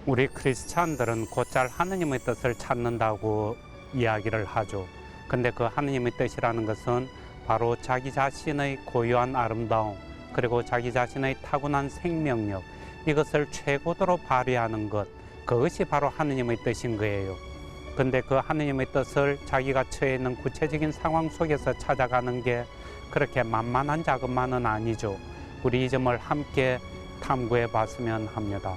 우리 크리스찬들은 곧잘 하느님의 뜻을 찾는다고 이야기를 하죠. 근데 그 하느님의 뜻이라는 것은 바로 자기 자신의 고유한 아름다움, 그리고 자기 자신의 타고난 생명력, 이것을 최고도로 발휘하는 것, 그것이 바로 하느님의 뜻인 거예요. 근데 그 하느님의 뜻을 자기가 처해 있는 구체적인 상황 속에서 찾아가는 게 그렇게 만만한 작업만은 아니죠. 우리 이 점을 함께 탐구해 봤으면 합니다.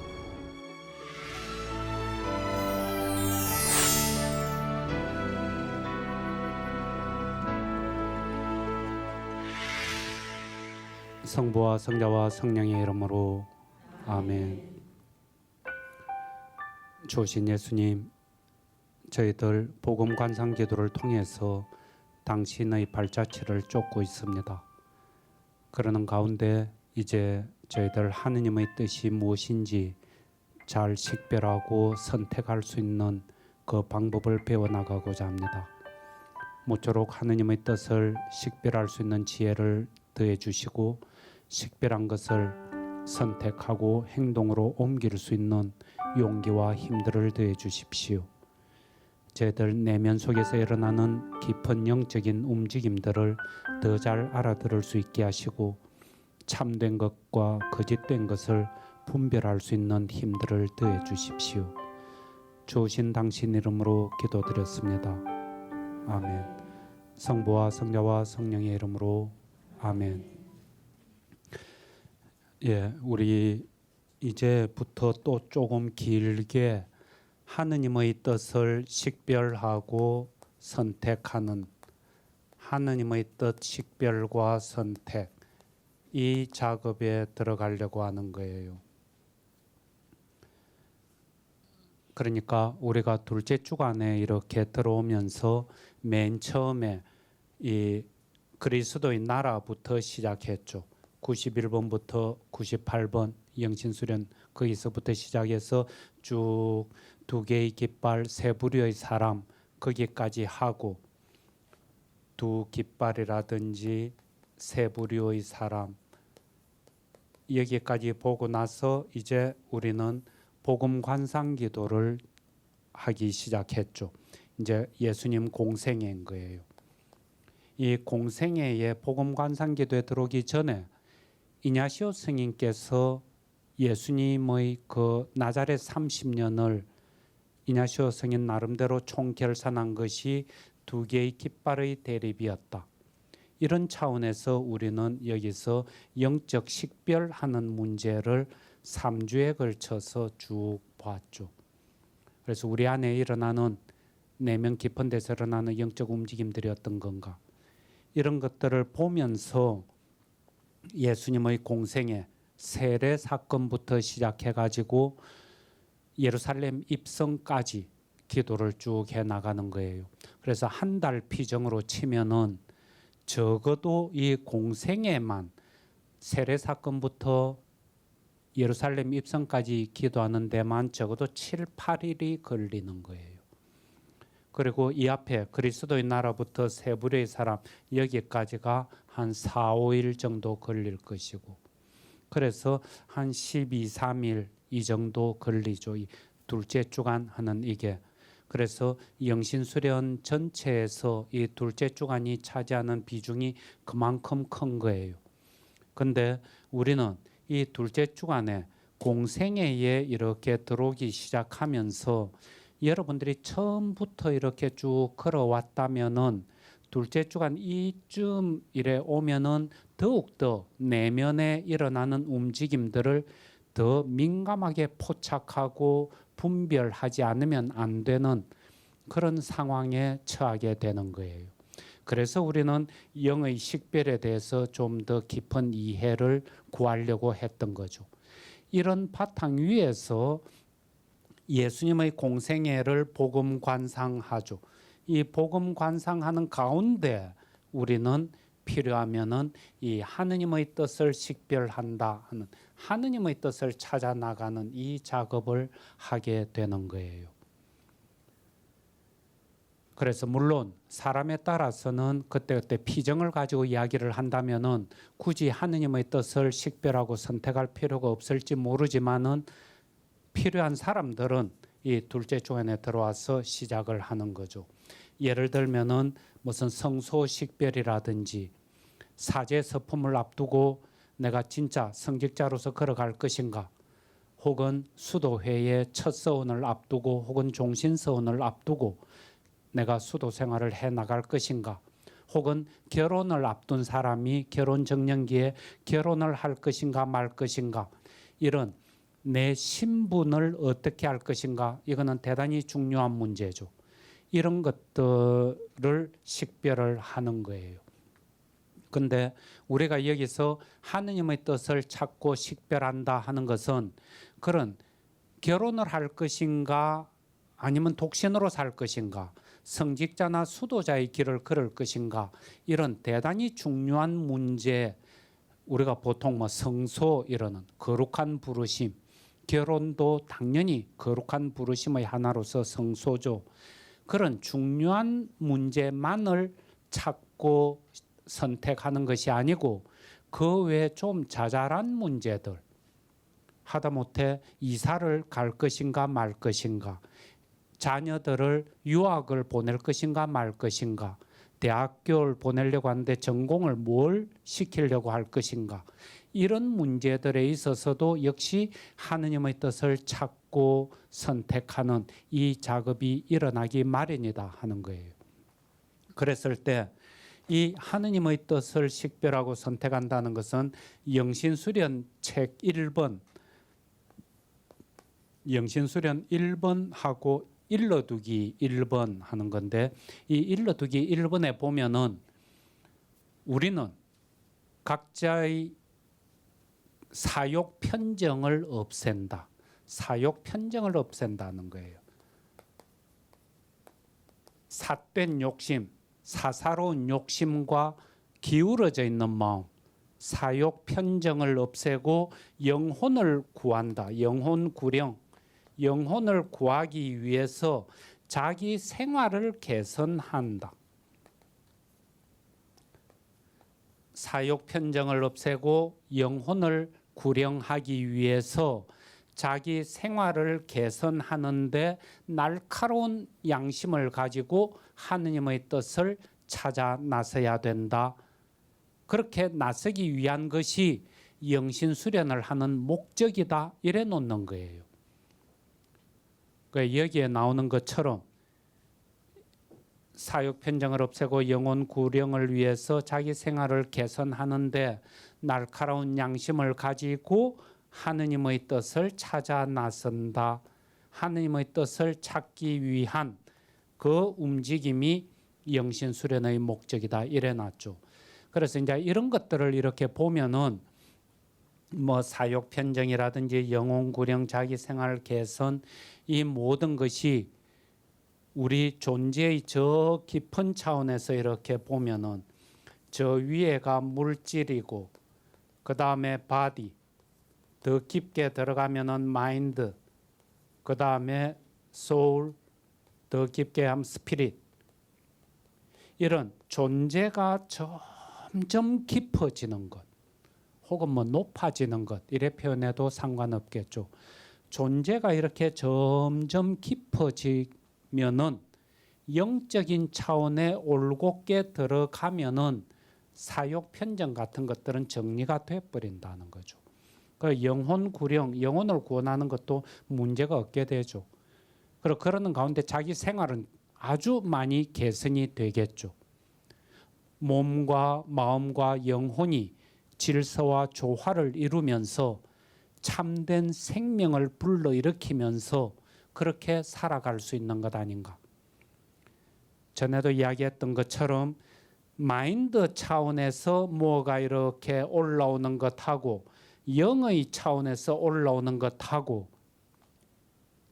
성부와 성자와 성령의 이름으로 아멘. 주신 예수님, 저희들 복음 관상 기도를 통해서 당신의 발자취를 쫓고 있습니다. 그러는 가운데 이제 저희들 하느님의 뜻이 무엇인지 잘 식별하고 선택할 수 있는 그 방법을 배워나가고자 합니다. 모쪼록 하느님의 뜻을 식별할 수 있는 지혜를 더해 주시고 식별한 것을 선택하고 행동으로 옮길 수 있는 용기와 힘들을 더해 주십시오. 저희들 내면 속에서 일어나는 깊은 영적인 움직임들을 더 잘 알아들을 수 있게 하시고 참된 것과 거짓된 것을 분별할 수 있는 힘들을 더해 주십시오. 주신 당신 이름으로 기도드렸습니다. 아멘. 성부와 성자와 성령의 이름으로 아멘. 우리 이제부터 또 조금 길게 하느님의 뜻을 식별하고 선택하는 하느님의 뜻 식별과 선택, 이 작업에 들어가려고 하는 거예요. 그러니까 우리가 둘째 주간에 이렇게 들어오면서 맨 처음에 이 그리스도의 나라부터 시작했죠. 91번부터 98번 영신수련 거기서부터 시작해서 쭉 두 개의 깃발 세 부류의 사람 거기까지 하고 두 깃발이라든지 세 부류의 사람 여기까지 보고 나서 이제 우리는 복음 관상 기도를 하기 시작했죠. 이제 예수님 공생애인 거예요. 이 공생애의 복음 관상 기도에 들어오기 전에 이냐시오 스님께서 예수님의 그 나자렛 30년을 이냐시오 스님 나름대로 총결산한 것이 두 개의 깃발의 대립이었다. 이런 차원에서 우리는 여기서 영적 식별하는 문제를 3주에 걸쳐서 쭉 봤죠. 그래서 우리 안에 일어나는 내면 깊은 데서 일어나는 영적 움직임들이 어떤 건가, 이런 것들을 보면서 예수님의 공생애 세례 사건부터 시작해가지고 예루살렘 입성까지 기도를 쭉 해나가는 거예요. 그래서 한 달 피정으로 치면은 적어도 이 공생애만 세례 사건부터 예루살렘 입성까지 기도하는 데만 적어도 7, 8일이 걸리는 거예요. 그리고 이 앞에 그리스도의 나라부터 세 부류의 사람 여기까지가 한 4, 5일 정도 걸릴 것이고, 그래서 한 12, 3일 이 정도 걸리죠. 이 둘째 주간 하는 이게. 그래서 영신수련 전체에서 이 둘째 주간이 차지하는 비중이 그만큼 큰 거예요. 근데 우리는 이 둘째 주간에 공생애에 이렇게 들어오기 시작하면서 여러분들이 처음부터 이렇게 쭉 걸어왔다면은 둘째 주간 이쯤 이래 오면은 더욱더 내면에 일어나는 움직임들을 더 민감하게 포착하고 분별하지 않으면 안 되는 그런 상황에 처하게 되는 거예요. 그래서 우리는 영의 식별에 대해서 좀 더 깊은 이해를 구하려고 했던 거죠. 이런 바탕 위에서 예수님의 공생애를 복음 관상하죠. 이 복음 관상하는 가운데 우리는 필요하면은 이 하느님의 뜻을 식별한다 하는, 하느님의 뜻을 찾아 나가는 이 작업을 하게 되는 거예요. 그래서 물론 사람에 따라서는 그때그때 피정을 가지고 이야기를 한다면은 굳이 하느님의 뜻을 식별하고 선택할 필요가 없을지 모르지만은 필요한 사람들은 이 둘째 주 안에 들어와서 시작을 하는 거죠. 예를 들면은 무슨 성소식별이라든지 사제 서품을 앞두고 내가 진짜 성직자로서 걸어갈 것인가, 혹은 수도회의 첫 서원을 앞두고 혹은 종신서원을 앞두고 내가 수도 생활을 해 나갈 것인가, 혹은 결혼을 앞둔 사람이 결혼 정년기에 결혼을 할 것인가 말 것인가, 이런 내 신분을 어떻게 할 것인가, 이거는 대단히 중요한 문제죠. 이런 것들을 식별을 하는 거예요. 근데 우리가 여기서 하느님의 뜻을 찾고 식별한다 하는 것은 그런 결혼을 할 것인가 아니면 독신으로 살 것인가, 성직자나 수도자의 길을 걸을 것인가, 이런 대단히 중요한 문제, 우리가 보통 뭐 성소 이러는 거룩한 부르심, 결혼도 당연히 거룩한 부르심의 하나로서 성소죠. 그런 중요한 문제만을 찾고 선택하는 것이 아니고 그 외에 좀 자잘한 문제들, 하다못해 이사를 갈 것인가 말 것인가, 자녀들을 유학을 보낼 것인가 말 것인가, 대학교를 보내려고 하는데 전공을 뭘 시키려고 할 것인가, 이런 문제들에 있어서도 역시 하느님의 뜻을 찾고 선택하는 이 작업이 일어나기 마련이다 하는 거예요. 그랬을 때 이 하느님의 뜻을 식별하고 선택한다는 것은 영신수련 책 1번, 영신수련 1번하고 일러두기 1번 하는 건데, 이 일러두기 1번에 보면은 우리는 각자의 사욕 편정을 없앤다. 사욕 편정을 없앤다는 거예요. 삿된 욕심, 사사로운 욕심과 기울어져 있는 마음, 사욕 편정을 없애고 영혼을 구한다. 영혼 구령, 영혼을 구하기 위해서 자기 생활을 개선한다. 사욕 편정을 없애고 영혼을 구령하기 위해서 자기 생활을 개선하는데 날카로운 양심을 가지고 하느님의 뜻을 찾아 나서야 된다. 그렇게 나서기 위한 것이 영신수련을 하는 목적이다. 이래 놓는 거예요. 여기에 나오는 것처럼 사욕 편정을 없애고 영혼 구령을 위해서 자기 생활을 개선하는데 날카로운 양심을 가지고 하느님의 뜻을 찾아 나선다. 하느님의 뜻을 찾기 위한 그 움직임이 영신수련의 목적이다. 이래 놨죠. 그래서 이제 이런 것들을 이렇게 보면은 뭐 사욕 편정이라든지 영혼 구령, 자기 생활 개선, 이 모든 것이 우리 존재의 저 깊은 차원에서 이렇게 보면은 저 위에가 물질이고, 그 다음에 바디, 더 깊게 들어가면은 마인드, 그 다음에 소울, 더 깊게 하면 스피릿, 이런 존재가 점점 깊어지는 것, 혹은 뭐 높아지는 것, 이래 표현해도 상관없겠죠. 존재가 이렇게 점점 깊어지면은 영적인 차원에 올곧게 들어가면은 사욕 편정 같은 것들은 정리가 돼 버린다는 거죠. 그 영혼 구령, 영혼을 구원하는 것도 문제가 없게 되죠. 그리고 그러는 가운데 자기 생활은 아주 많이 개선이 되겠죠. 몸과 마음과 영혼이 질서와 조화를 이루면서 참된 생명을 불러일으키면서 그렇게 살아갈 수 있는 것 아닌가. 전에도 이야기했던 것처럼 마인드 차원에서 뭐가 이렇게 올라오는 것하고 영의 차원에서 올라오는 것하고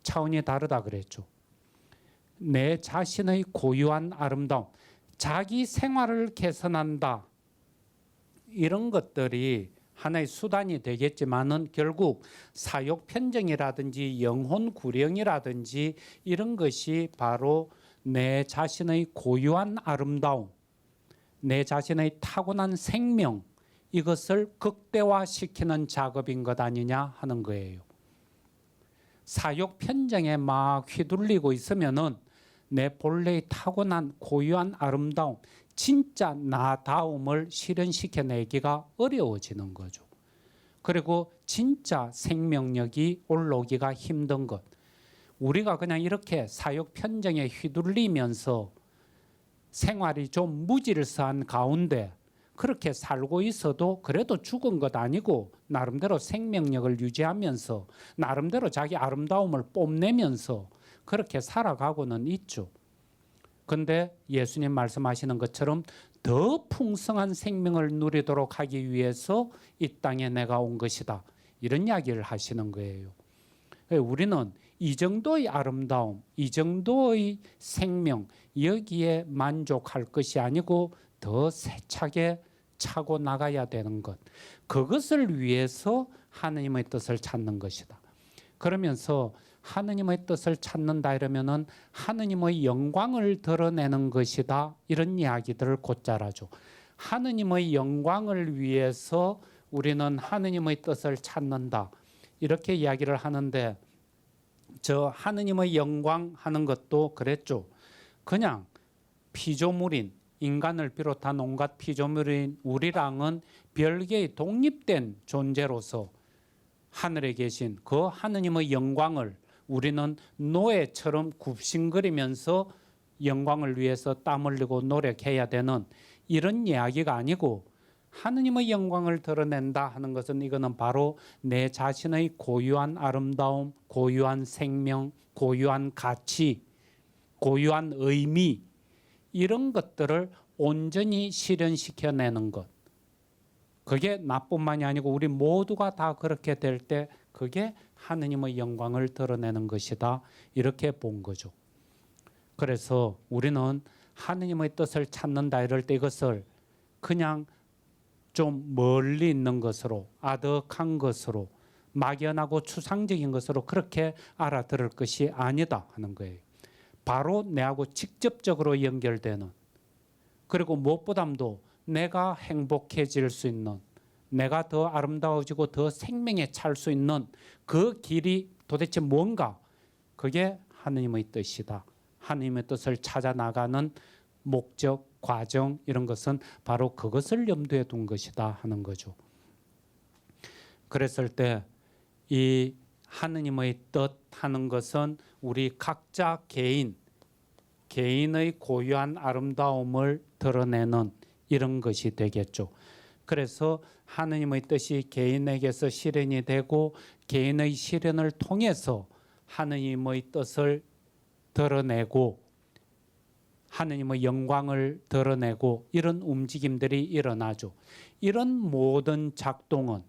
차원이 다르다 그랬죠. 내 자신의 고유한 아름다움, 자기 생활을 개선한다, 이런 것들이 하나의 수단이 되겠지만은 결국 사욕 편정이라든지 영혼 구령이라든지 이런 것이 바로 내 자신의 고유한 아름다움, 내 자신의 타고난 생명, 이것을 극대화시키는 작업인 것 아니냐 하는 거예요. 사욕 편정에 막 휘둘리고 있으면은 내 본래의 타고난 고유한 아름다움, 진짜 나다움을 실현시켜내기가 어려워지는 거죠. 그리고 진짜 생명력이 올라오기가 힘든 것. 우리가 그냥 이렇게 사욕 편정에 휘둘리면서 생활이 좀 무질서한 가운데 그렇게 살고 있어도 그래도 죽은 것 아니고 나름대로 생명력을 유지하면서 나름대로 자기 아름다움을 뽐내면서 그렇게 살아가고는 있죠. 근데 예수님 말씀하시는 것처럼 더 풍성한 생명을 누리도록 하기 위해서 이 땅에 내가 온 것이다. 이런 이야기를 하시는 거예요. 우리는 이 정도의 아름다움, 이 정도의 생명, 여기에 만족할 것이 아니고 더 세차게 차고 나가야 되는 것. 그것을 위해서 하느님의 뜻을 찾는 것이다. 그러면서 하느님의 뜻을 찾는다 이러면은 하느님의 영광을 드러내는 것이다. 이런 이야기들을 곧잘하죠. 하느님의 영광을 위해서 우리는 하느님의 뜻을 찾는다. 이렇게 이야기를 하는데 저 하느님의 영광 하는 것도 그랬죠. 그냥 피조물인 인간을 비롯한 온갖 피조물인 우리랑은 별개의 독립된 존재로서 하늘에 계신 그 하느님의 영광을 우리는 노예처럼 굽신거리면서 영광을 위해서 땀 흘리고 노력해야 되는 이런 이야기가 아니고 하느님의 영광을 드러낸다 하는 것은 이거는 바로 내 자신의 고유한 아름다움, 고유한 생명, 고유한 가치, 고유한 의미 이런 것들을 온전히 실현시켜내는 것. 그게 나뿐만이 아니고 우리 모두가 다 그렇게 될 때 그게 하느님의 영광을 드러내는 것이다. 이렇게 본 거죠. 그래서 우리는 하느님의 뜻을 찾는다 이럴 때 이것을 그냥 좀 멀리 있는 것으로 아득한 것으로 막연하고 추상적인 것으로 그렇게 알아들을 것이 아니다 하는 거예요. 바로 내하고 직접적으로 연결되는 그리고 무엇보다도 내가 행복해질 수 있는 내가 더 아름다워지고 더 생명에 찰 수 있는 그 길이 도대체 뭔가 그게 하느님의 뜻이다. 하느님의 뜻을 찾아 나가는 목적, 과정 이런 것은 바로 그것을 염두에 둔 것이다 하는 거죠. 그랬을 때 이 하느님의 뜻 하는 것은 우리 각자 개인의 고유한 아름다움을 드러내는 이런 것이 되겠죠. 그래서 하느님의 뜻이 개인에게서 실현이 되고 개인의 실현을 통해서 하느님의 뜻을 드러내고 하느님의 영광을 드러내고 이런 움직임들이 일어나죠. 이런 모든 작동은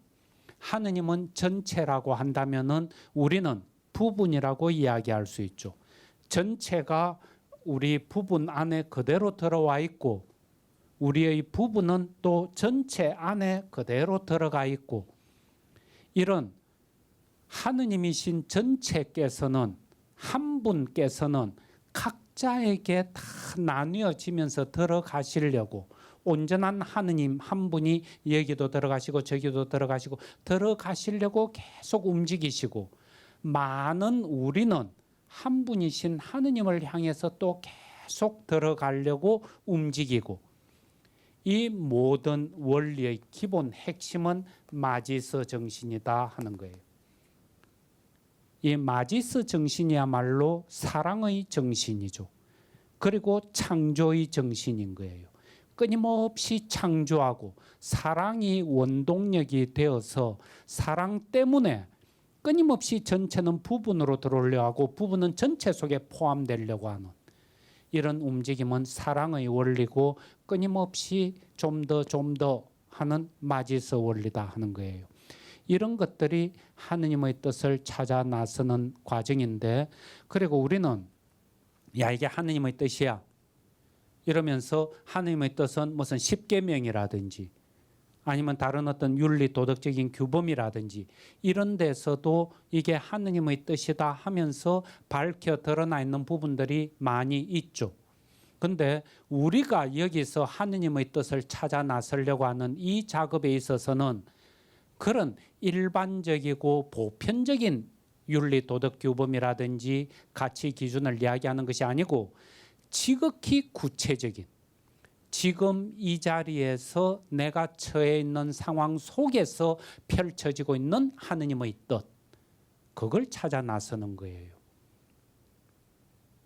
하느님은 전체라고 한다면은 우리는 부분이라고 이야기할 수 있죠. 전체가 우리 부분 안에 그대로 들어와 있고 우리의 부분은 또 전체 안에 그대로 들어가 있고 이런 하느님이신 전체께서는 한 분께서는 각자에게 다 나뉘어지면서 들어가시려고 온전한 하느님 한 분이 여기도 들어가시고 저기도 들어가시고 들어가시려고 계속 움직이시고 많은 우리는 한 분이신 하느님을 향해서 또 계속 들어가려고 움직이고 이 모든 원리의 기본 핵심은 마지스 정신이다 하는 거예요. 이 마지스 정신이야말로 사랑의 정신이죠. 그리고 창조의 정신인 거예요. 끊임없이 창조하고 사랑이 원동력이 되어서 사랑 때문에 끊임없이 전체는 부분으로 들어오려고 하고 부분은 전체 속에 포함되려고 하는 이런 움직임은 사랑의 원리고 끊임없이 좀 더 하는 마지스 원리다 하는 거예요. 이런 것들이 하느님의 뜻을 찾아 나서는 과정인데 그리고 우리는 야 이게 하느님의 뜻이야 이러면서 하느님의 뜻은 무슨 십계명이라든지 아니면 다른 어떤 윤리 도덕적인 규범이라든지 이런 데서도 이게 하느님의 뜻이다 하면서 밝혀 드러나 있는 부분들이 많이 있죠. 근데 우리가 여기서 하느님의 뜻을 찾아 나서려고 하는 이 작업에 있어서는 그런 일반적이고 보편적인 윤리 도덕 규범이라든지 가치 기준을 이야기하는 것이 아니고 지극히 구체적인 지금 이 자리에서 내가 처해 있는 상황 속에서 펼쳐지고 있는 하느님의 뜻, 그걸 찾아 나서는 거예요.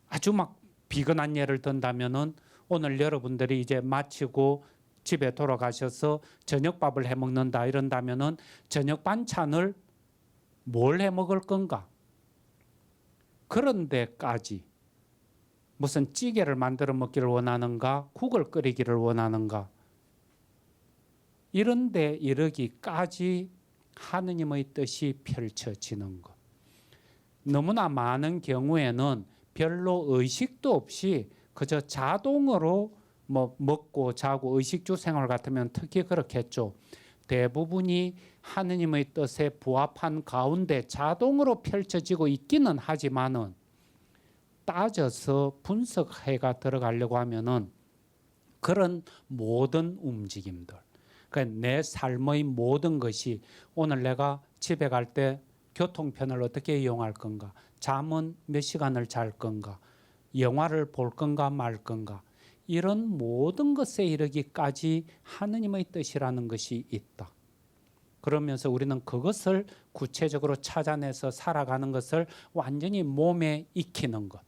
아주 막 비근한 예를 든다면은 오늘 여러분들이 이제 마치고 집에 돌아가셔서 저녁밥을 해 먹는다 이런다면은 저녁 반찬을 뭘 해 먹을 건가? 그런 데까지 무슨 찌개를 만들어 먹기를 원하는가? 국을 끓이기를 원하는가? 이런 데 이르기까지 하느님의 뜻이 펼쳐지는 것. 너무나 많은 경우에는 별로 의식도 없이 그저 자동으로 뭐 먹고 자고 의식주 생활 같으면 특히 그렇겠죠. 대부분이 하느님의 뜻에 부합한 가운데 자동으로 펼쳐지고 있기는 하지만은 따져서 분석해가 들어가려고 하면은 그런 모든 움직임들, 그러니까 내 삶의 모든 것이 오늘 내가 집에 갈 때 교통편을 어떻게 이용할 건가, 잠은 몇 시간을 잘 건가, 영화를 볼 건가 말 건가, 이런 모든 것에 이르기까지 하느님의 뜻이라는 것이 있다. 그러면서 우리는 그것을 구체적으로 찾아내서 살아가는 것을 완전히 몸에 익히는 것,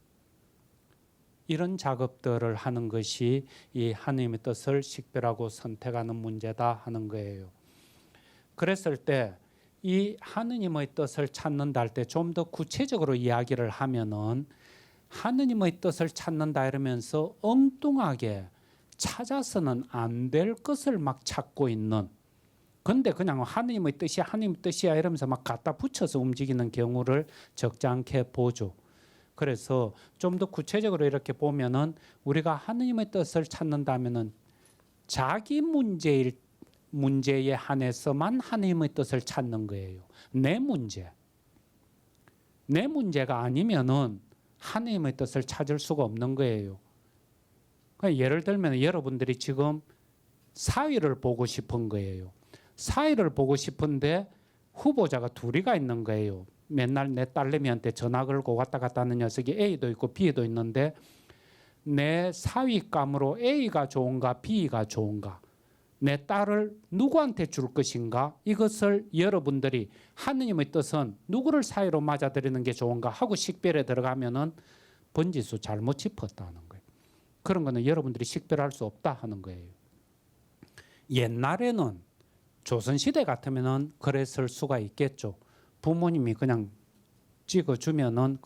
이런 작업들을 하는 것이 이 하느님의 뜻을 식별하고 선택하는 문제다 하는 거예요. 그랬을 때 이 하느님의 뜻을 찾는다 할 때 좀 더 구체적으로 이야기를 하면은 하느님의 뜻을 찾는다 이러면서 엉뚱하게 찾아서는 안 될 것을 막 찾고 있는, 근데 그냥 하느님의 뜻이야 하느님의 뜻이야 이러면서 막 갖다 붙여서 움직이는 경우를 적지 않게 보죠. 그래서 좀 더 구체적으로 이렇게 보면은 우리가 하느님의 뜻을 찾는다면은 자기 문제에 한해서만 하느님의 뜻을 찾는 거예요. 내 문제가 아니면은 하느님의 뜻을 찾을 수가 없는 거예요. 그러니까 예를 들면 여러분들이 지금 사위를 보고 싶은 거예요. 사위를 보고 싶은데 후보자가 둘이가 있는 거예요. 맨날 내 딸내미한테 전화 걸고 왔다 갔다 하는 녀석이 A도 있고 B도 있는데 내 사위감으로 A가 좋은가 B가 좋은가, 내 딸을 누구한테 줄 것인가, 이것을 여러분들이 하느님의 뜻은 누구를 사위로 맞아들이는 게 좋은가 하고 식별에 들어가면은 번지수 잘못 짚었다는 거예요. 그런 거는 여러분들이 식별할 수 없다 하는 거예요. 옛날에는 조선시대 같으면은 그랬을 수가 있겠죠. 부모님이 그냥 찍어주면은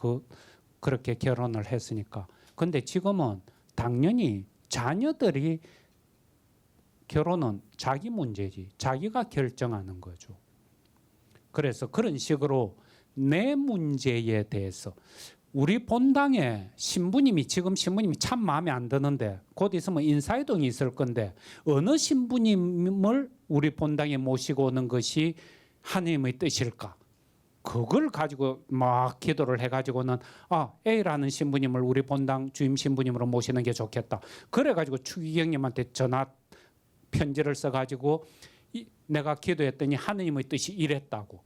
그렇게 결혼을 했으니까. 근데 지금은 당연히 자녀들이 결혼은 자기 문제지, 자기가 결정하는 거죠. 그래서 그런 식으로 내 문제에 대해서 우리 본당에 지금 신부님이 참 마음에 안 드는데 곧 있으면 인사이동이 있을 건데 어느 신부님을 우리 본당에 모시고 오는 것이 하나님의 뜻일까? 그걸 가지고 막 기도를 해가지고는 A라는 신부님을 우리 본당 주임 신부님으로 모시는 게 좋겠다. 그래가지고 추기경님한테 전화 편지를 써가지고 내가 기도했더니 하느님의 뜻이 이랬다고,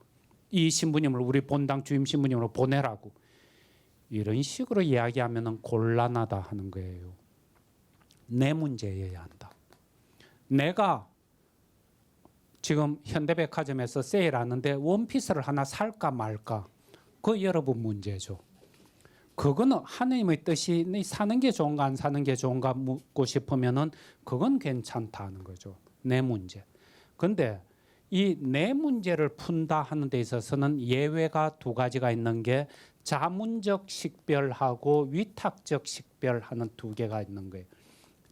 이 신부님을 우리 본당 주임 신부님으로 보내라고, 이런 식으로 이야기하면 곤란하다 하는 거예요. 내 문제여야 한다. 내가 지금 현대백화점에서 세일하는데 원피스를 하나 살까 말까, 그 여러분 문제죠. 그거는 하느님의 뜻이 사는 게 좋은가 안 사는 게 좋은가 묻고 싶으면은 그건 괜찮다는 거죠. 내 문제. 근데 이 내 문제를 푼다 하는 데 있어서는 예외가 두 가지가 있는 게 자문적 식별하고 위탁적 식별하는 두 개가 있는 거예요.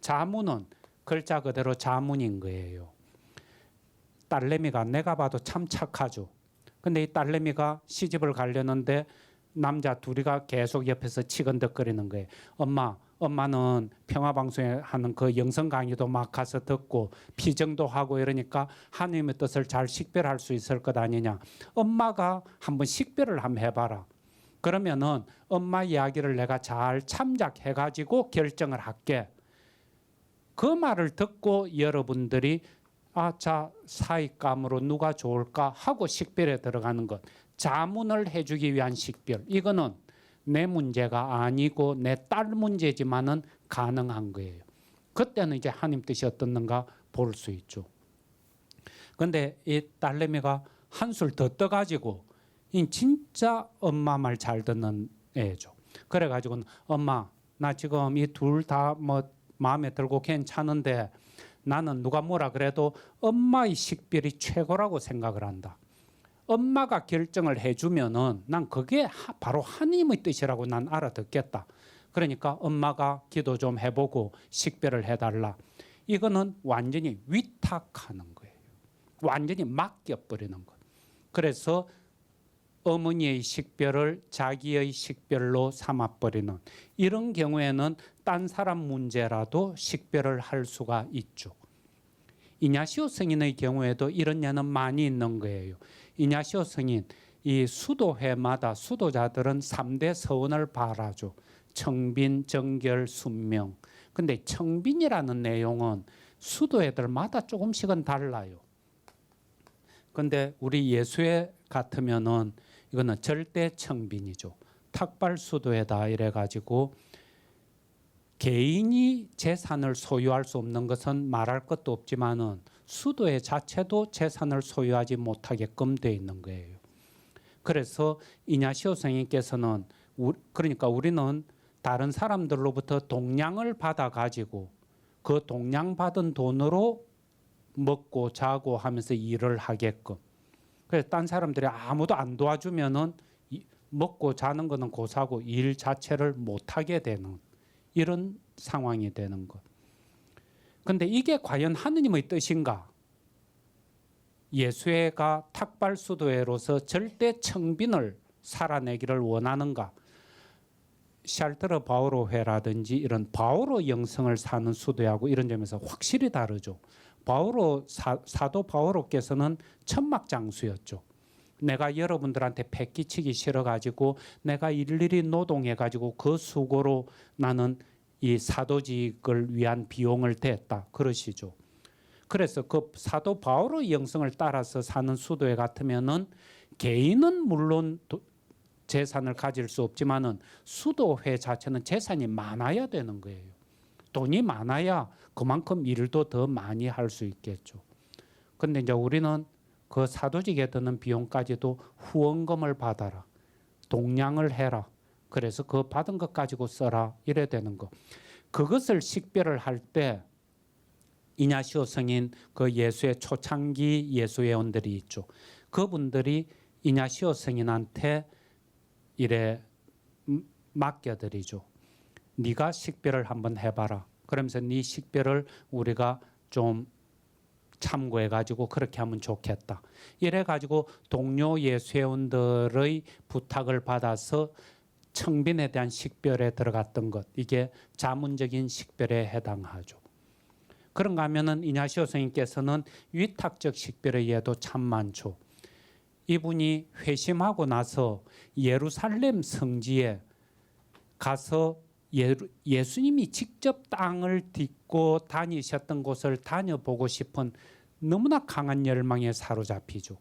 자문은 글자 그대로 자문인 거예요. 딸내미가 내가 봐도 참 착하죠. 근데 이 딸내미가 시집을 가려는데 남자 둘이가 계속 옆에서 치근덕거리는 거예요. 엄마는 평화방송에 하는 그 영성 강의도 막 가서 듣고 피정도 하고 이러니까 하나님의 뜻을 잘 식별할 수 있을 것 아니냐. 엄마가 한번 식별을 한번 해봐라. 그러면은 엄마 이야기를 내가 잘 참작해가지고 결정을 할게. 그 말을 듣고 여러분들이 자 사익감으로 누가 좋을까 하고 식별에 들어가는 것. 자문을 해주기 위한 식별. 이거는 내 문제가 아니고 내 딸 문제지만은 가능한 거예요. 그때는 이제 하나님 뜻이 어떻는가 볼 수 있죠. 근데 이 딸내미가 한술 더 떠가지고 이 진짜 엄마 말 잘 듣는 애죠. 그래가지고 엄마 나 지금 이 둘 다 뭐 마음에 들고 괜찮은데 나는 누가 뭐라 그래도 엄마의 식별이 최고라고 생각을 한다. 엄마가 결정을 해주면은 난 그게 바로 하나님의 뜻이라고 난 알아듣겠다. 그러니까 엄마가 기도 좀 해보고 식별을 해달라. 이거는 완전히 위탁하는 거예요. 완전히 맡겨버리는 것. 그래서 어머니의 식별을 자기의 식별로 삼아버리는 이런 경우에는 딴 사람 문제라도 식별을 할 수가 있죠. 이냐시오 성인의 경우에도 이런 예는 많이 있는 거예요. 이냐시오 성인 이 수도회마다 수도자들은 3대 서원을 바라죠. 청빈, 정결, 순명. 근데 청빈이라는 내용은 수도회들마다 조금씩은 달라요. 근데 우리 예수회 같으면은 이거는 절대 청빈이죠. 탁발 수도회다 이래 가지고 개인이 재산을 소유할 수 없는 것은 말할 것도 없지만은 수도회 자체도 재산을 소유하지 못하게끔 돼 있는 거예요. 그래서 이냐시오 성인께서는 그러니까 우리는 다른 사람들로부터 동량을 받아 가지고 그 동량 받은 돈으로 먹고 자고 하면서 일을 하게끔. 그래서 딴 사람들이 아무도 안 도와주면은 먹고 자는 거는 고사고 일 자체를 못 하게 되는 이런 상황이 되는 것. 근데 이게 과연 하느님의 뜻인가? 예수회가 탁발 수도회로서 절대 청빈을 살아내기를 원하는가? 샬트르 바오로회라든지 이런 바오로 영성을 사는 수도회하고 이런 점에서 확실히 다르죠. 바오로 사도 바오로께서는 천막장수였죠. 내가 여러분들한테 패기치기 싫어가지고 내가 일일이 노동해가지고 그 수고로 나는 이 사도직을 위한 비용을 댔다 그러시죠. 그래서 그 사도 바오로의 영성을 따라서 사는 수도회 같으면은 개인은 물론 재산을 가질 수 없지만은 수도회 자체는 재산이 많아야 되는 거예요. 돈이 많아야 그만큼 일도 더 많이 할 수 있겠죠. 근데 이제 우리는 그 사도직에 드는 비용까지도 후원금을 받아라. 동량을 해라. 그래서 그 받은 것 가지고 써라. 이래 되는 거. 그것을 식별을 할 때 이냐시오 성인 그 예수의 초창기 예수회원들이 있죠. 그분들이 이냐시오 성인한테 이래 맡겨드리죠. 네가 식별을 한번 해봐라. 그러면서 네 식별을 우리가 좀 참고해가지고 그렇게 하면 좋겠다. 이래가지고 동료 예수회원들의 부탁을 받아서 청빈에 대한 식별에 들어갔던 것. 이게 자문적인 식별에 해당하죠. 그런가 하면은 이냐시오 성인께서는 위탁적 식별의 예도 참 많죠. 이분이 회심하고 나서 예루살렘 성지에 가서 예수님이 직접 땅을 딛고 다니셨던 곳을 다녀보고 싶은 너무나 강한 열망에 사로잡히죠.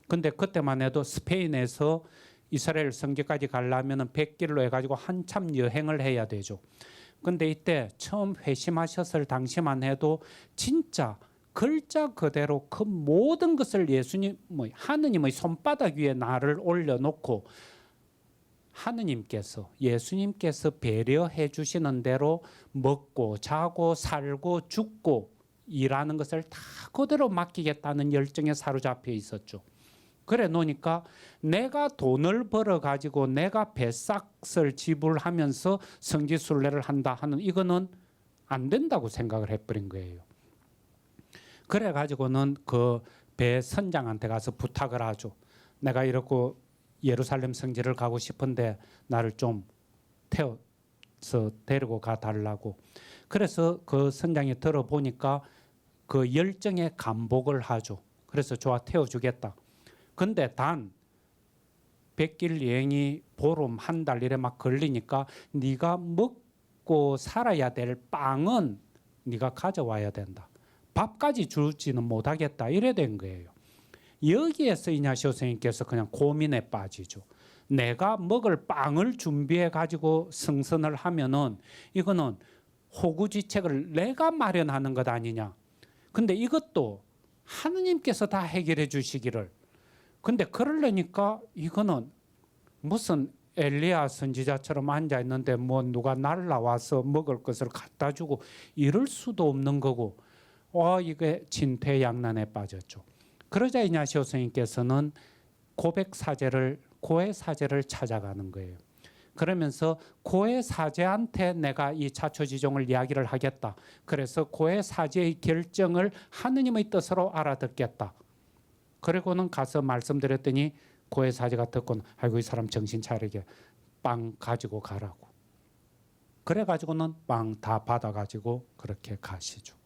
근데 그때만 해도 스페인에서 이스라엘 성지까지 가려면 100길로 해가지고 한참 여행을 해야 되죠. 근데 이때 처음 회심하셨을 당시만 해도 진짜 글자 그대로 그 모든 것을 예수님, 하느님의 손바닥 위에 나를 올려놓고 하느님께서 예수님께서 배려해 주시는 대로 먹고 자고 살고 죽고 일하는 것을 다 그대로 맡기겠다는 열정에 사로잡혀 있었죠. 그래 놓으니까 내가 돈을 벌어 가지고 내가 배삭을 지불하면서 성지순례를 한다 하는 이거는 안 된다고 생각을 해버린 거예요. 그래 가지고는 그 배 선장한테 가서 부탁을 하죠. 내가 이러고 예루살렘 성지를 가고 싶은데 나를 좀 태워서 데리고 가 달라고. 그래서 그 선장이 들어보니까 그 열정에 감복을 하죠. 그래서 좋아 태워주겠다. 근데 단 100길 여행이 보름 한 달 이래 막 걸리니까 네가 먹고 살아야 될 빵은 네가 가져와야 된다. 밥까지 주지는 못하겠다. 이래 된 거예요. 여기에서 이냐시오 선생님께서 그냥 고민에 빠지죠. 내가 먹을 빵을 준비해 가지고 승선을 하면은 이거는 호구지책을 내가 마련하는 것 아니냐. 근데 이것도 하느님께서 다 해결해 주시기를. 근데 그러려니까 이거는 무슨 엘리야 선지자처럼 앉아 있는데 뭐 누가 날라와서 먹을 것을 갖다 주고 이럴 수도 없는 거고, 이게 진퇴양난에 빠졌죠. 그러자 이냐시오 선생님께서는 고해 사제를 찾아가는 거예요. 그러면서 고해 사제한테 내가 이 자초지종을 이야기를 하겠다. 그래서 고해 사제의 결정을 하느님의 뜻으로 알아듣겠다. 그리고는 가서 말씀드렸더니 고해 사제가 듣고는 아이고 이 사람 정신 차리게 빵 가지고 가라고. 그래가지고는 빵 다 받아가지고 그렇게 가시죠.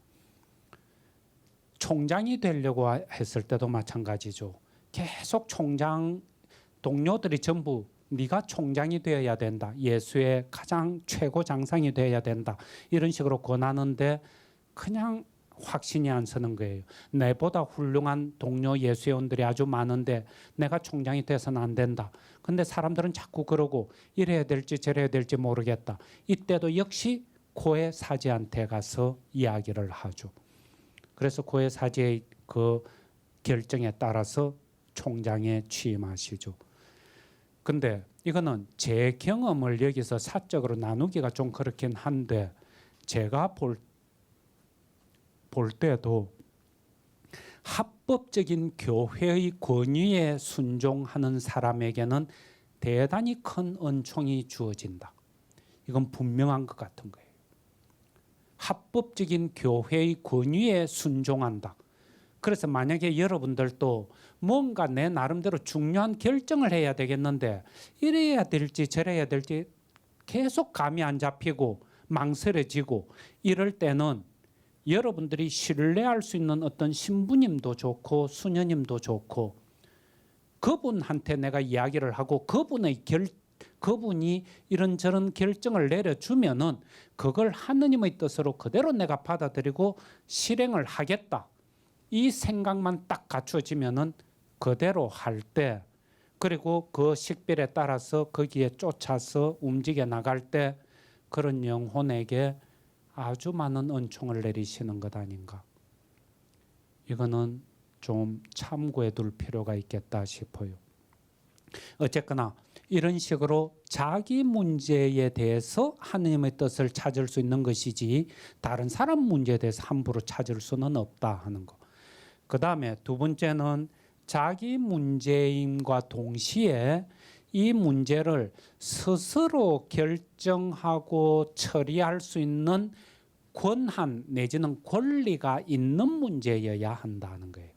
총장이 되려고 했을 때도 마찬가지죠. 계속 총장 동료들이 전부 네가 총장이 되어야 된다. 예수의 가장 최고 장상이 되어야 된다. 이런 식으로 권하는데 그냥 확신이 안 서는 거예요. 내보다 훌륭한 동료 예수회원들이 아주 많은데 내가 총장이 돼서는 안 된다. 근데 사람들은 자꾸 그러고 이래야 될지 저래야 될지 모르겠다. 이때도 역시 고해 사제한테 가서 이야기를 하죠. 그래서 고해 사제의 그 결정에 따라서 총장에 취임하시죠. 근데 이거는 제 경험을 여기서 사적으로 나누기가 좀 그렇긴 한데 제가 볼 때도 합법적인 교회의 권위에 순종하는 사람에게는 대단히 큰 은총이 주어진다. 이건 분명한 것 같은 거예요. 합법적인 교회의 권위에 순종한다. 그래서 만약에 여러분들도 뭔가 내 나름대로 중요한 결정을 해야 되겠는데 이래야 될지 저래야 될지 계속 감이 안 잡히고 망설여지고 이럴 때는 여러분들이 신뢰할 수 있는 어떤 신부님도 좋고 수녀님도 좋고 그분한테 내가 이야기를 하고 그분이 이런저런 결정을 내려주면은 그걸 하느님의 뜻으로 그대로 내가 받아들이고 실행을 하겠다. 이 생각만 딱 갖춰지면은 그대로 할 때, 그리고 그 식별에 따라서 거기에 쫓아서 움직여 나갈 때 그런 영혼에게 아주 많은 은총을 내리시는 것 아닌가. 이거는 좀 참고해 둘 필요가 있겠다 싶어요. 어쨌거나 이런 식으로 자기 문제에 대해서 하느님의 뜻을 찾을 수 있는 것이지 다른 사람 문제에 대해서 함부로 찾을 수는 없다 하는 거. 그 다음에 두 번째는 자기 문제임과 동시에 이 문제를 스스로 결정하고 처리할 수 있는 권한 내지는 권리가 있는 문제여야 한다는 거예요.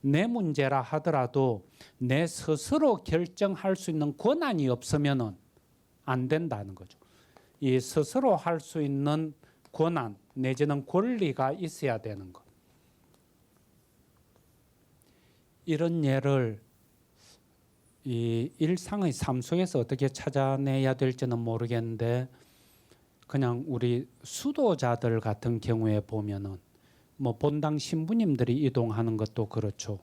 내 문제라 하더라도 내 스스로 결정할 수 있는 권한이 없으면 안 된다는 거죠. 이 스스로 할 수 있는 권한 내지는 권리가 있어야 되는 것. 이런 예를 이 일상의 삶 속에서 어떻게 찾아내야 될지는 모르겠는데 그냥 우리 수도자들 같은 경우에 보면은 뭐 본당 신부님들이 이동하는 것도 그렇죠.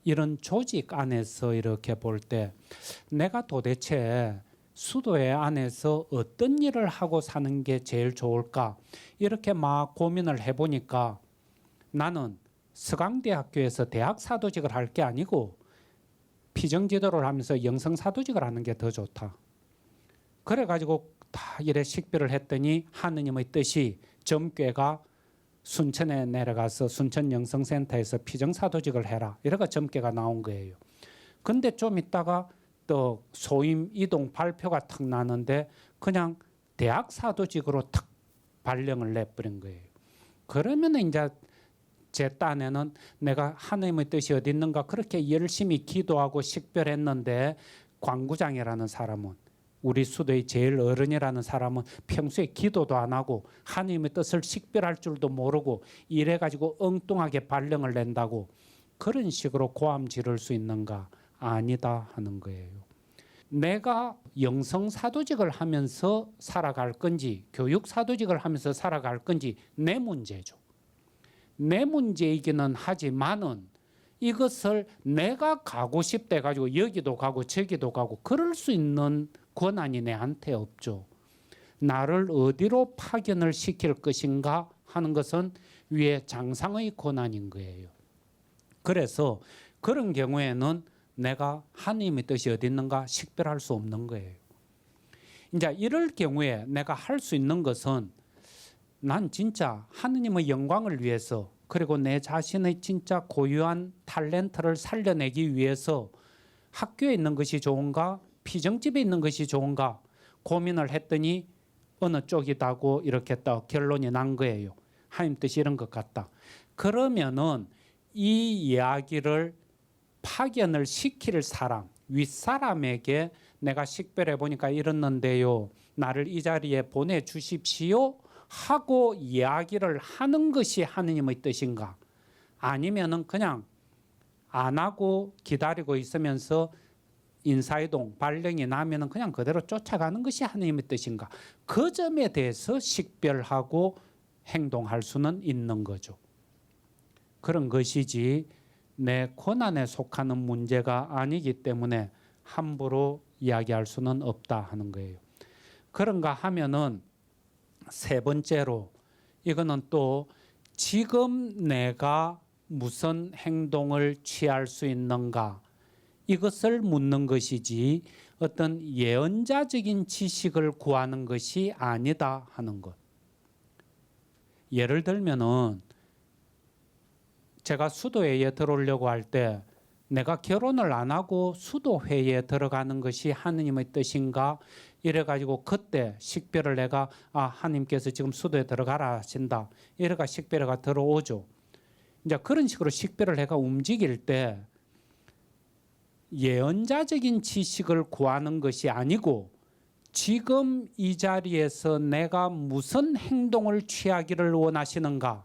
이런 조직 안에서 이렇게 볼 때 내가 도대체 수도회 안에서 어떤 일을 하고 사는 게 제일 좋을까 이렇게 막 고민을 해보니까 나는 서강대학교에서 대학 사도직을 할 게 아니고 피정지도를 하면서 영성사도직을 하는 게 더 좋다. 그래가지고 다 이래 식별을 했더니 하느님의 뜻이 점괘가 순천에 내려가서 순천 영성센터에서 피정사도직을 해라. 이래가 점괘가 나온 거예요. 근데 좀 있다가 또 소임 이동 발표가 탁 나는데 그냥 대학 사도직으로 탁 발령을 내버린 거예요. 그러면 이제 제 딴에는 내가 하나님의 뜻이 어디 있는가 그렇게 열심히 기도하고 식별했는데 광구장이라는 사람은 우리 수도의 제일 어른이라는 사람은 평소에 기도도 안 하고 하나님의 뜻을 식별할 줄도 모르고 이래가지고 엉뚱하게 발령을 낸다고 그런 식으로 고함 지를 수 있는가? 아니다 하는 거예요. 내가 영성사도직을 하면서 살아갈 건지 교육사도직을 하면서 살아갈 건지 내 문제죠. 내 문제이기는 하지만은 이것을 내가 가고 싶다 해가지고 여기도 가고 저기도 가고 그럴 수 있는 권한이 내한테 없죠. 나를 어디로 파견을 시킬 것인가 하는 것은 위에 장상의 권한인 거예요. 그래서 그런 경우에는 내가 하나님의 뜻이 어디 있는가 식별할 수 없는 거예요. 이제 이럴 경우에 내가 할 수 있는 것은 난 진짜 하느님의 영광을 위해서 그리고 내 자신의 진짜 고유한 탤런트를 살려내기 위해서 학교에 있는 것이 좋은가 피정집에 있는 것이 좋은가 고민을 했더니 어느 쪽이다고 이렇게 딱 결론이 난 거예요. 하나님 뜻이 이런 것 같다. 그러면은 이 이야기를 파견을 시킬 사람, 윗사람에게 내가 식별해 보니까 이랬는데요. 나를 이 자리에 보내주십시오 하고 이야기를 하는 것이 하느님의 뜻인가? 아니면은 그냥 안 하고 기다리고 있으면서 인사이동, 발령이 나면은 그냥 그대로 쫓아가는 것이 하느님의 뜻인가? 그 점에 대해서 식별하고 행동할 수는 있는 거죠. 그런 것이지 내 권한에 속하는 문제가 아니기 때문에 함부로 이야기할 수는 없다 하는 거예요. 그런가 하면은 세 번째로 이거는 또 지금 내가 무슨 행동을 취할 수 있는가 이것을 묻는 것이지 어떤 예언자적인 지식을 구하는 것이 아니다 하는 것. 예를 들면은 제가 수도회의에 들어오려고 할 때 내가 결혼을 안 하고 수도회의에 들어가는 것이 하느님의 뜻인가 이래가지고 그때 식별을 내가 하나님께서 지금 수도에 들어가라 하신다 이래가 식별해가 들어오죠. 이제 그런 식으로 식별을 해가 움직일 때 예언자적인 지식을 구하는 것이 아니고 지금 이 자리에서 내가 무슨 행동을 취하기를 원하시는가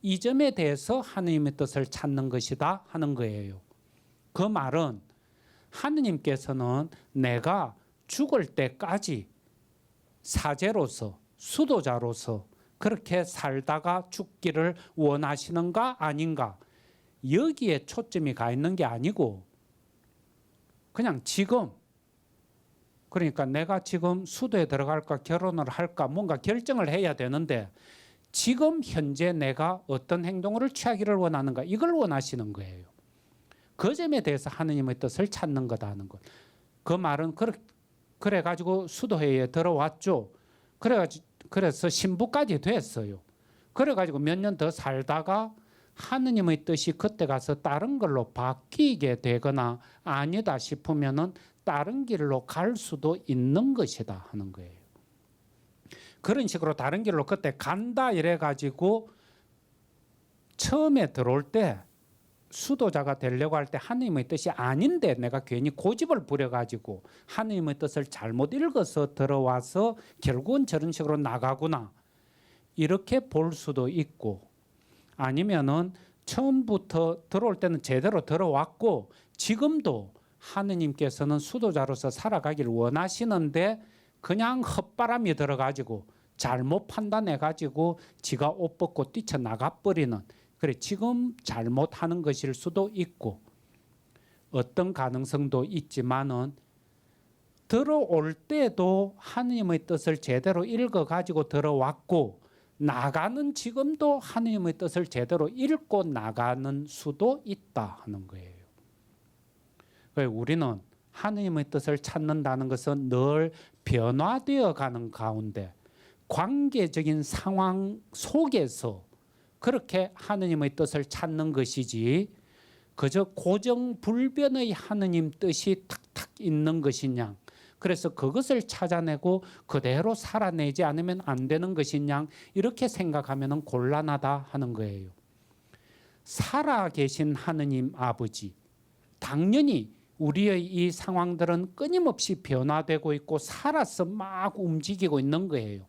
이 점에 대해서 하느님의 뜻을 찾는 것이다 하는 거예요. 그 말은 하느님께서는 내가 죽을 때까지 사제로서 수도자로서 그렇게 살다가 죽기를 원하시는가 아닌가 여기에 초점이 가 있는 게 아니고 그냥 지금 그러니까 내가 지금 수도에 들어갈까 결혼을 할까 뭔가 결정을 해야 되는데 지금 현재 내가 어떤 행동을 취하기를 원하는가 이걸 원하시는 거예요. 그 점에 대해서 하느님의 뜻을 찾는 거다 하는 것. 그 말은 그래가지고 수도회의에 들어왔죠. 그래서 신부까지 됐어요. 그래가지고 몇 년 더 살다가 하느님의 뜻이 그때 가서 다른 걸로 바뀌게 되거나 아니다 싶으면은 다른 길로 갈 수도 있는 것이다 하는 거예요. 그런 식으로 다른 길로 그때 간다 이래가지고 처음에 들어올 때 수도자가 되려고 할 때 하느님의 뜻이 아닌데 내가 괜히 고집을 부려가지고 하느님의 뜻을 잘못 읽어서 들어와서 결국은 저런 식으로 나가구나 이렇게 볼 수도 있고 아니면은 처음부터 들어올 때는 제대로 들어왔고 지금도 하느님께서는 수도자로서 살아가기를 원하시는데 그냥 헛바람이 들어가지고 잘못 판단해가지고 지가 옷 벗고 뛰쳐나가버리는 그래 지금 잘못하는 것일 수도 있고 어떤 가능성도 있지만은 들어올 때도 하느님의 뜻을 제대로 읽어가지고 들어왔고 나가는 지금도 하느님의 뜻을 제대로 읽고 나가는 수도 있다 하는 거예요. 우리는 하느님의 뜻을 찾는다는 것은 늘 변화되어 가는 가운데 관계적인 상황 속에서 그렇게 하느님의 뜻을 찾는 것이지 그저 고정불변의 하느님 뜻이 탁탁 있는 것이냐 그래서 그것을 찾아내고 그대로 살아내지 않으면 안 되는 것이냐 이렇게 생각하면 곤란하다 하는 거예요. 살아계신 하느님 아버지 당연히 우리의 이 상황들은 끊임없이 변화되고 있고 살아서 막 움직이고 있는 거예요.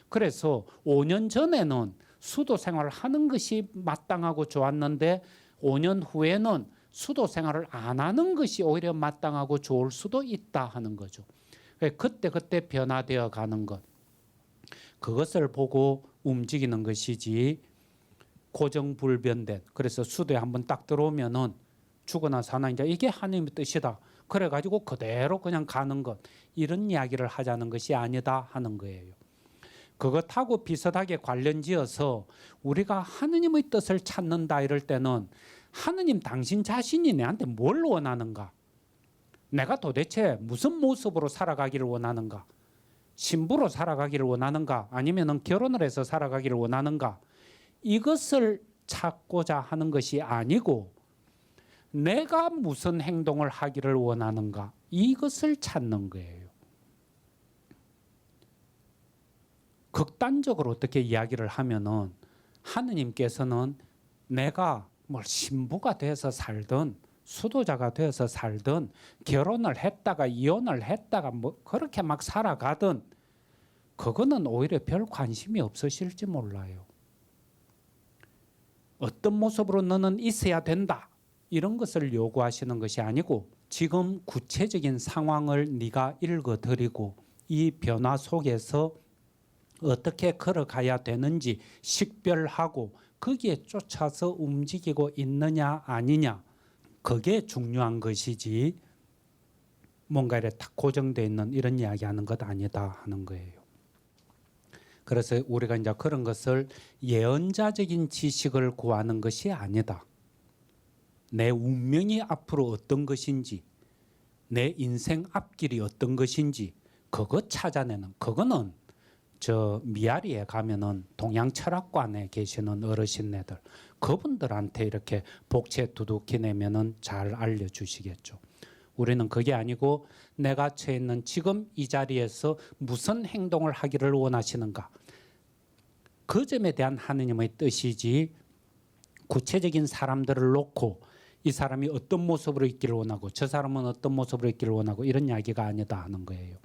그래서 5년 전에는 수도 생활을 하는 것이 마땅하고 좋았는데 5년 후에는 수도 생활을 안 하는 것이 오히려 마땅하고 좋을 수도 있다 하는 거죠. 그때 변화되어 가는 것. 그것을 보고 움직이는 것이지 고정불변된 그래서 수도에 한번 딱 들어오면은 죽어나 사나 이제 이게 하나님의 뜻이다. 그래가지고 그대로 그냥 가는 것, 이런 이야기를 하자는 것이 아니다 하는 거예요. 그것하고 비슷하게 관련지어서 우리가 하느님의 뜻을 찾는다 이럴 때는 하느님 당신 자신이 내한테 뭘 원하는가? 내가 도대체 무슨 모습으로 살아가기를 원하는가? 신부로 살아가기를 원하는가? 아니면 결혼을 해서 살아가기를 원하는가? 이것을 찾고자 하는 것이 아니고 내가 무슨 행동을 하기를 원하는가? 이것을 찾는 거예요. 극단적으로 어떻게 이야기를 하면은 하느님께서는 내가 뭘 신부가 돼서 살든 수도자가 되어서 살든 결혼을 했다가 이혼을 했다가 뭐 그렇게 막 살아가든 그거는 오히려 별 관심이 없으실지 몰라요. 어떤 모습으로 너는 있어야 된다 이런 것을 요구하시는 것이 아니고 지금 구체적인 상황을 네가 읽어드리고 이 변화 속에서 어떻게 걸어가야 되는지 식별하고 거기에 쫓아서 움직이고 있느냐 아니냐, 그게 중요한 것이지 뭔가 이렇게 딱 고정되어 있는 이런 이야기하는 것 아니다 하는 거예요. 그래서 우리가 이제 그런 것을 예언자적인 지식을 구하는 것이 아니다. 내 운명이 앞으로 어떤 것인지, 내 인생 앞길이 어떤 것인지 그거 찾아내는, 그거는 저 미아리에 가면은 동양 철학관에 계시는 어르신네들 그분들한테 이렇게 복채 두둑히 내면은 잘 알려주시겠죠. 우리는 그게 아니고 내가 처해 있는 지금 이 자리에서 무슨 행동을 하기를 원하시는가, 그 점에 대한 하느님의 뜻이지 구체적인 사람들을 놓고 이 사람이 어떤 모습으로 있기를 원하고 저 사람은 어떤 모습으로 있기를 원하고 이런 이야기가 아니다 하는 거예요.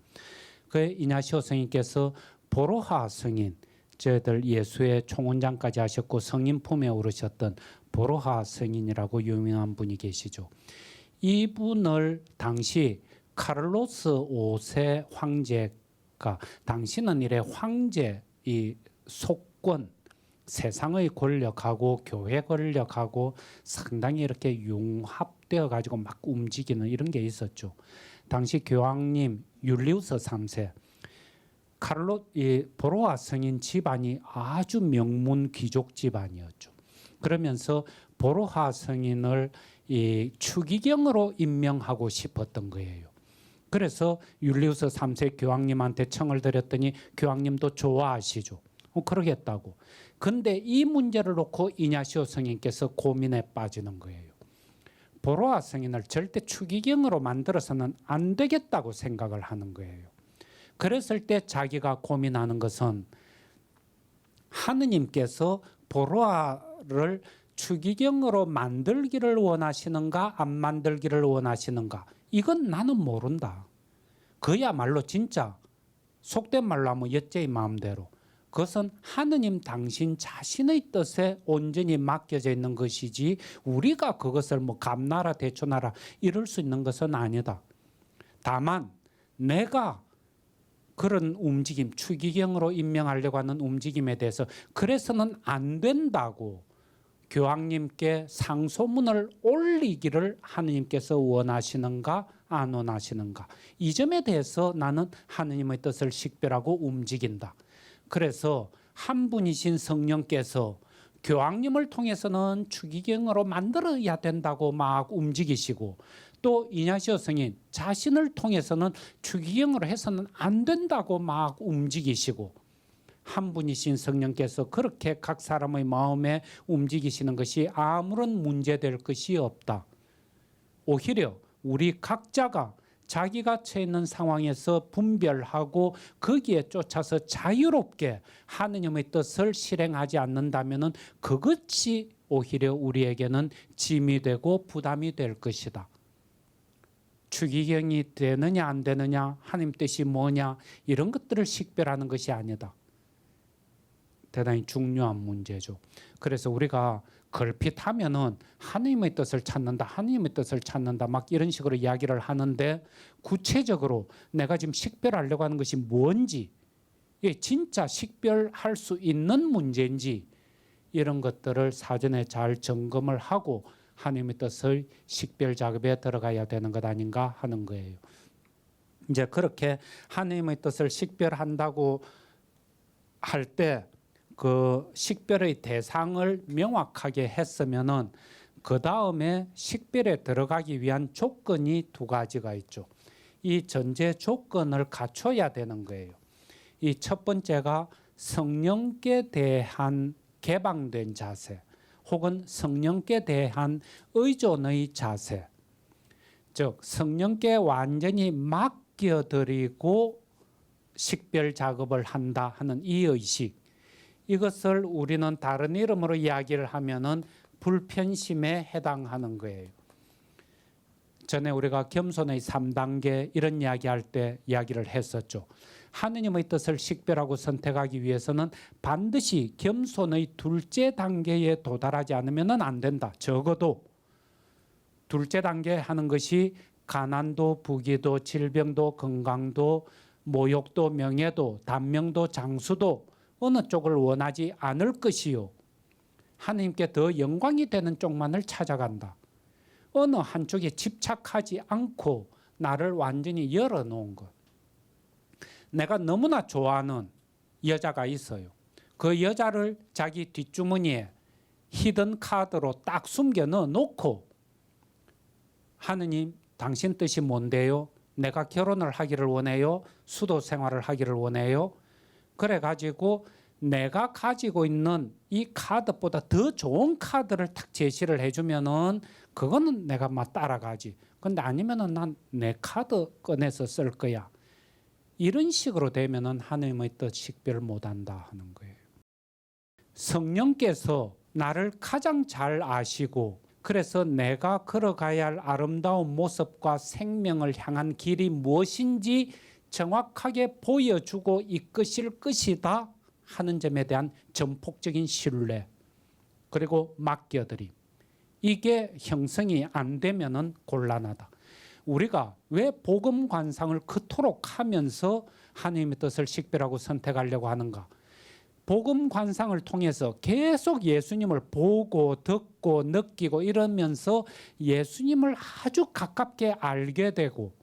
그 이냐시오 스님께서 보로하 성인, 저희들 예수의 총원장까지 하셨고 성인 품에 오르셨던 보로하 성인이라고 유명한 분이 계시죠. 이분을 당시 카를로스 5세 황제가, 당시는 이래 황제 이 속권, 세상의 권력하고 교회 권력하고 상당히 이렇게 융합되어 가지고 막 움직이는 이런 게 있었죠. 당시 교황님 율리우스 3세, 이 보로아 성인 집안이 아주 명문 귀족 집안이었죠. 그러면서 보로하 성인을 이 추기경으로 임명하고 싶었던 거예요. 그래서 율리우스 3세 교황님한테 청을 드렸더니 교황님도 좋아하시죠. 그러겠다고. 근데 이 문제를 놓고 이냐시오 성인께서 고민에 빠지는 거예요. 보로아 성인을 절대 추기경으로 만들어서는 안 되겠다고 생각을 하는 거예요. 그랬을 때 자기가 고민하는 것은 하느님께서 보로아를 추기경으로 만들기를 원하시는가 안 만들기를 원하시는가, 이건 나는 모른다. 그야말로 진짜 속된 말로 하면 엿제의 마음대로 그것은 하느님 당신 자신의 뜻에 온전히 맡겨져 있는 것이지 우리가 그것을 뭐 감나라 대초나라 이럴 수 있는 것은 아니다. 다만 내가 그런 움직임, 추기경으로 임명하려고 하는 움직임에 대해서 그래서는 안 된다고 교황님께 상소문을 올리기를 하느님께서 원하시는가 안 원하시는가, 이 점에 대해서 나는 하느님의 뜻을 식별하고 움직인다. 그래서 한 분이신 성령께서 교황님을 통해서는 추기경으로 만들어야 된다고 막 움직이시고, 또 이냐시오 성인 자신을 통해서는 추기경으로 해서는 안 된다고 막 움직이시고, 한 분이신 성령께서 그렇게 각 사람의 마음에 움직이시는 것이 아무런 문제될 것이 없다. 오히려 우리 각자가 자기가 처해 있는 상황에서 분별하고 거기에 쫓아서 자유롭게 하느님의 뜻을 실행하지 않는다면 그것이 오히려 우리에게는 짐이 되고 부담이 될 것이다. 추기경이 되느냐 안 되느냐, 하나님 뜻이 뭐냐, 이런 것들을 식별하는 것이 아니다. 대단히 중요한 문제죠. 그래서 우리가 걸핏하면은 하나님의 뜻을 찾는다, 하나님의 뜻을 찾는다 막 이런 식으로 이야기를 하는데, 구체적으로 내가 지금 식별하려고 하는 것이 뭔지, 이게 진짜 식별할 수 있는 문제인지 이런 것들을 사전에 잘 점검을 하고 하나님의 뜻을 식별 작업에 들어가야 되는 것 아닌가 하는 거예요. 이제 그렇게 하나님의 뜻을 식별한다고 할 때 그 식별의 대상을 명확하게 했으면은 그 다음에 식별에 들어가기 위한 조건이 두 가지가 있죠. 이 전제 조건을 갖춰야 되는 거예요. 이 첫 번째가 성령께 대한 개방된 자세, 혹은 성령께 대한 의존의 자세, 즉 성령께 완전히 맡겨드리고 식별 작업을 한다 하는 이 의식, 이것을 우리는 다른 이름으로 이야기를 하면은 불편심에 해당하는 거예요. 전에 우리가 겸손의 3단계 이런 이야기할 때 이야기를 했었죠. 하느님의 뜻을 식별하고 선택하기 위해서는 반드시 겸손의 둘째 단계에 도달하지 않으면 안 된다. 적어도 둘째 단계 하는 것이 가난도, 부귀도, 질병도, 건강도, 모욕도, 명예도, 단명도, 장수도 어느 쪽을 원하지 않을 것이요. 하나님께 더 영광이 되는 쪽만을 찾아간다. 어느 한쪽에 집착하지 않고 나를 완전히 열어놓은 것. 내가 너무나 좋아하는 여자가 있어요. 그 여자를 자기 뒷주머니에 히든 카드로 딱 숨겨 넣어놓고 하느님 당신 뜻이 뭔데요? 내가 결혼을 하기를 원해요? 수도 생활을 하기를 원해요? 그래가지고 내가 가지고 있는 이 카드보다 더 좋은 카드를 딱 제시를 해주면은 그거는 내가 막 따라가지. 근데 아니면은 난 내 카드 꺼내서 쓸 거야. 이런 식으로 되면은 하나님의 뜻 식별 못한다 하는 거예요. 성령께서 나를 가장 잘 아시고 그래서 내가 걸어가야 할 아름다운 모습과 생명을 향한 길이 무엇인지 정확하게 보여주고 이끄실 것이다 하는 점에 대한 전폭적인 신뢰, 그리고 맡겨드림. 이게 형성이 안 되면은 곤란하다. 우리가 왜 복음 관상을 그토록 하면서 하나님의 뜻을 식별하고 선택하려고 하는가? 복음 관상을 통해서 계속 예수님을 보고 듣고 느끼고 이러면서 예수님을 아주 가깝게 알게 되고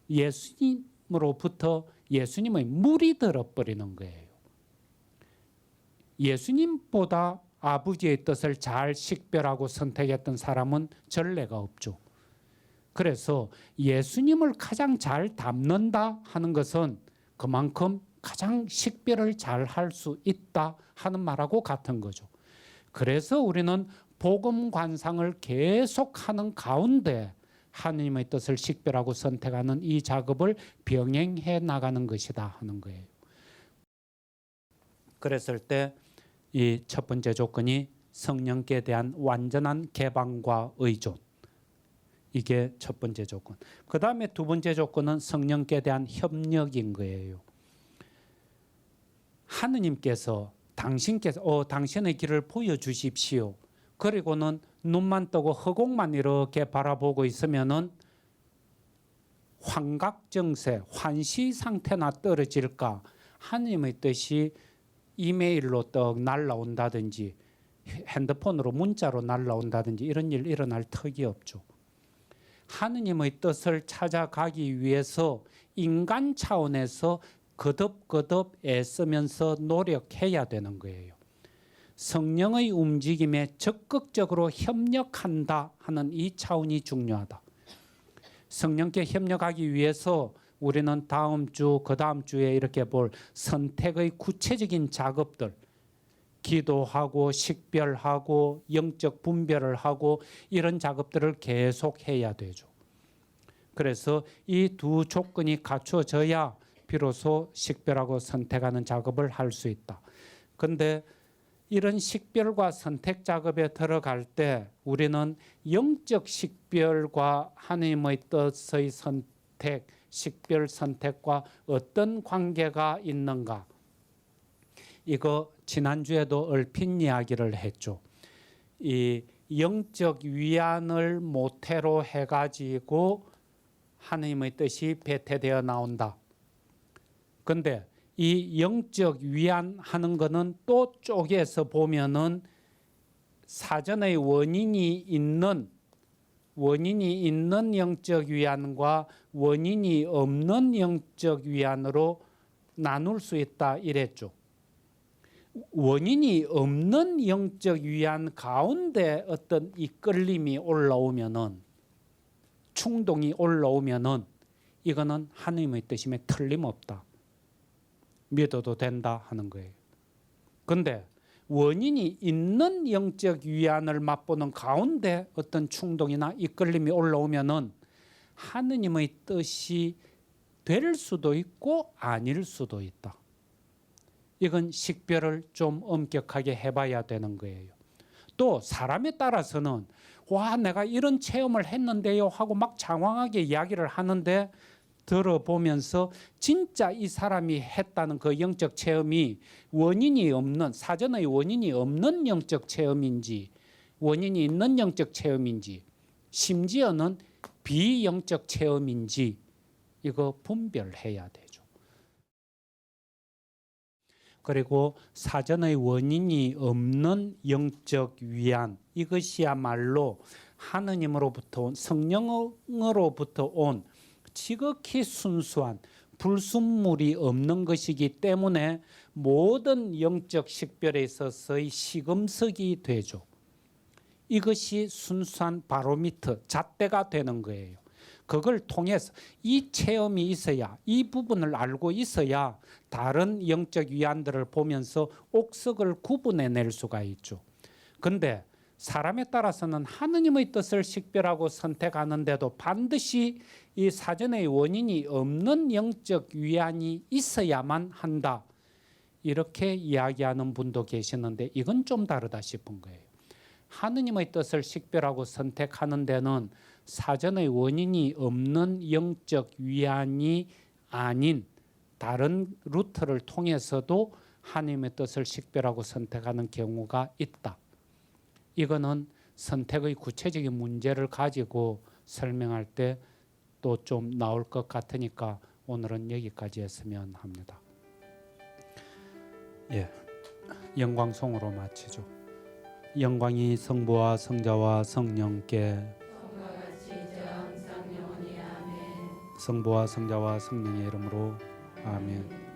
예수님으로부터 예수님의 물이 들어버리는 거예요. 예수님보다 아버지의 뜻을 잘 식별하고 선택했던 사람은 전례가 없죠. 그래서 예수님을 가장 잘 담는다 하는 것은 그만큼 가장 식별을 잘 할 수 있다 하는 말하고 같은 거죠. 그래서 우리는 복음 관상을 계속하는 가운데 하나님의 뜻을 식별하고 선택하는 이 작업을 병행해 나가는 것이다 하는 거예요. 그랬을 때 이 첫 번째 조건이 성령께 대한 완전한 개방과 의존. 이게 첫 번째 조건. 그 다음에 두 번째 조건은 성령께 대한 협력인 거예요. 하느님께서 당신께서 당신의 길을 보여주십시오. 그리고는 눈만 뜨고 허공만 이렇게 바라보고 있으면은 환각정세, 환시 상태나 떨어질까? 하느님의 뜻이 이메일로 떡 날라온다든지 핸드폰으로 문자로 날라온다든지 이런 일 일어날 턱이 없죠. 하느님의 뜻을 찾아가기 위해서 인간 차원에서 거듭거듭 애쓰면서 노력해야 되는 거예요. 성령의 움직임에 적극적으로 협력한다 하는 이 차원이 중요하다. 성령께 협력하기 위해서 우리는 다음 주, 그 다음 주에 이렇게 볼 선택의 구체적인 작업들, 기도하고 식별하고 영적 분별을 하고 이런 작업들을 계속 해야 되죠. 그래서 이 두 조건이 갖춰져야 비로소 식별하고 선택하는 작업을 할 수 있다. 그런데 이런 식별과 선택 작업에 들어갈 때 우리는 영적 식별과 하나님의 뜻의 선택, 식별 선택과 어떤 관계가 있는가? 이거 지난주에도 얼핏 이야기를 했죠. 이 영적 위안을 모태로 해가지고 하나님의 뜻이 배태되어 나온다. 그런데 이 영적 위안하는 거는 또 쪼개서 보면은 사전의 원인이 있는 원인이 있는 영적 위안과 원인이 없는 영적 위안으로 나눌 수 있다 이랬죠. 원인이 없는 영적 위안 가운데 어떤 이끌림이 올라오면은, 충동이 올라오면은 이거는 하나님의 뜻임에 틀림없다, 믿어도 된다 하는 거예요. 근데 원인이 있는 영적 위안을 맛보는 가운데 어떤 충동이나 이끌림이 올라오면은 하느님의 뜻이 될 수도 있고 아닐 수도 있다. 이건 식별을 좀 엄격하게 해봐야 되는 거예요. 또 사람에 따라서는 와, 내가 이런 체험을 했는데요 하고 막 장황하게 이야기를 하는데, 들어보면서 진짜 이 사람이 했다는 그 영적 체험이 원인이 없는, 사전의 원인이 없는 영적 체험인지 원인이 있는 영적 체험인지, 심지어는 비영적 체험인지 이거 분별해야 되죠. 그리고 사전의 원인이 없는 영적 위안, 이것이야말로 하느님으로부터 온, 성령으로부터 온 지극히 순수한 불순물이 없는 것이기 때문에 모든 영적 식별에 있어서의 시금석이 되죠. 이것이 순수한 바로미터, 잣대가 되는 거예요. 그걸 통해서 이 체험이 있어야, 이 부분을 알고 있어야 다른 영적 위안들을 보면서 옥석을 구분해낼 수가 있죠. 근데 사람에 따라서는 하느님의 뜻을 식별하고 선택하는데도 반드시 이 사전의 원인이 없는 영적 위안이 있어야만 한다, 이렇게 이야기하는 분도 계시는데 이건 좀 다르다 싶은 거예요. 하느님의 뜻을 식별하고 선택하는 데는 사전의 원인이 없는 영적 위안이 아닌 다른 루트를 통해서도 하느님의 뜻을 식별하고 선택하는 경우가 있다. 이거는 선택의 구체적인 문제를 가지고 설명할 때 또 좀 나올 것 같으니까 오늘은 여기까지 했으면 합니다. 예, 영광송으로 마치죠. 영광이 성부와 성자와 성령께, 성부와 성자와 성령의 이름으로 아멘.